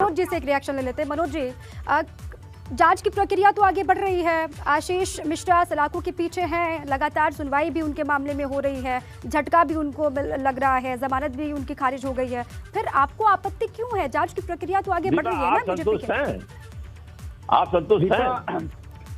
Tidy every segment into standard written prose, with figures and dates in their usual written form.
मनोज जी से एक रिएक्शन ले लेते हैं। मनोज जी, जांच की प्रक्रिया तो आगे बढ़ रही है, आशीष मिश्रा सलाखों के पीछे हैं, लगातार सुनवाई भी उनके मामले में हो रही है, झटका भी उनको लग रहा है, जमानत भी उनकी खारिज हो गई है, फिर आपको आपत्ति क्यों है? जांच की प्रक्रिया तो आगे बढ़ रही है ना बीजेपी के। आप संतुष्ट हैं?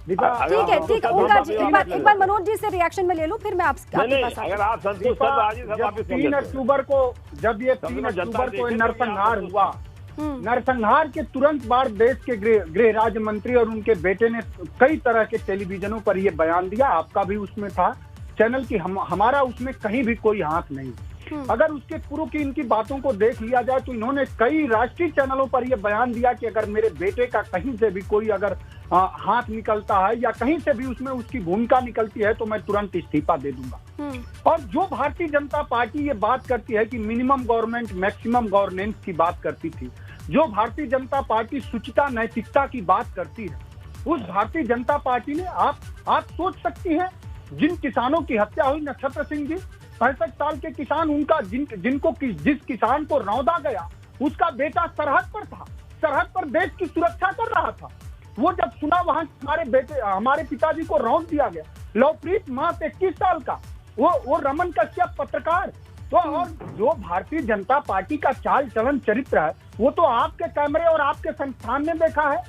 ठीक है, ठीक है। ओंकार जी, एक बार मनोज जी से रिएक्शन में ले लूं, फिर मैं आपके पास। अगर आप संतुष्ट हैं तो 3 अक्टूबर को जब ये 3 अक्टूबर को नरसंहार हुआ, नरसंहार के तुरंत बाद देश के गृह राज्य मंत्री और उनके बेटे ने कई तरह के टेलीविजनों पर ये बयान दिया, आपका भी उसमें था चैनल की, हमारा उसमें कहीं भी कोई हाथ नहीं। अगर उसके पूर्व की इनकी बातों को देख लिया जाए तो इन्होंने कई राष्ट्रीय चैनलों पर यह बयान दिया कि अगर मेरे बेटे का कहीं से भी कोई अगर हाथ निकलता है या कहीं से भी उसमें उसकी भूमिका निकलती है तो मैं तुरंत इस्तीफा दे दूंगा। और जो भारतीय जनता पार्टी ये बात करती है कि मिनिमम गवर्नमेंट मैक्सिमम गवर्नेंस की बात करती थी, जो भारतीय जनता पार्टी शुचिता नैतिकता की बात करती है, उस भारतीय जनता पार्टी ने आप सोच सकती हैं जिन किसानों की हत्या हुई, नक्षत्र सिंह जी 65 साल के किसान, उनका जिस किसान को रौंदा गया उसका बेटा सरहद पर था, सरहद पर देश की सुरक्षा कर रहा था। वो जब सुना वहां हमारे पिताजी को रौंद दिया गया, लवप्रीत मास 21 साल का, वो रमन कश्यप पत्रकार, तो और जो भारतीय जनता पार्टी का चाल चलन चरित्र है वो तो आपके कैमरे और आपके संस्थान ने देखा है,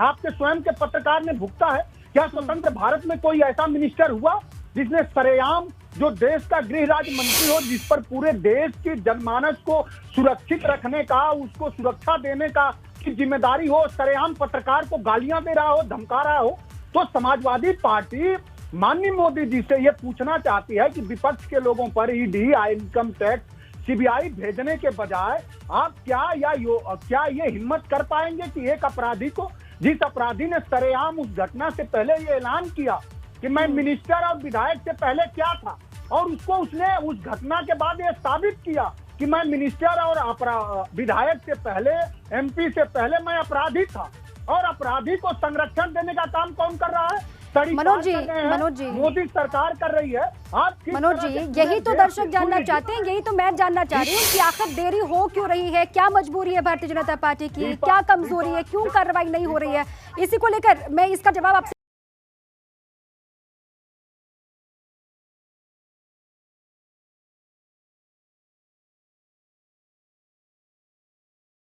आपके स्वयं के पत्रकार ने भुगता है। क्या स्वतंत्र भारत में कोई ऐसा मिनिस्टर हुआ जिसने सरेआम जो देश का गृह राज्य मंत्री हो, जिस पर पूरे देश की जनमानस को सुरक्षित रखने का, उसको सुरक्षा देने का की जिम्मेदारी हो, सरेआम पत्रकार को गालियां दे रहा हो, धमका रहा हो? तो समाजवादी पार्टी माननीय मोदी जी से ये पूछना चाहती है कि विपक्ष के लोगों पर ईडी, इनकम टैक्स, सीबीआई भेजने के बजाय आप क्या ये हिम्मत कर पाएंगे कि एक अपराधी को, जिस अपराधी ने सरेआम उस घटना से पहले ये ऐलान किया कि मैं मिनिस्टर और विधायक से पहले क्या था, और उसने उस घटना के बाद ये साबित किया कि मैं मिनिस्टर और विधायक से पहले, एमपी से पहले मैं अपराधी था, और अपराधी को संरक्षण देने का काम कौन कर रहा है? मनोज जी, मोदी सरकार कर रही है। आप मनोज जी, यही तो दर्शक जानना चाहते हैं, यही तो मैं जानना चाह रही हूँ कि आखिर देरी हो क्यों रही है, क्या मजबूरी है भारतीय जनता पार्टी की, क्या कमजोरी है, क्यों कार्रवाई नहीं हो रही है? इसी को लेकर मैं इसका जवाब आपसे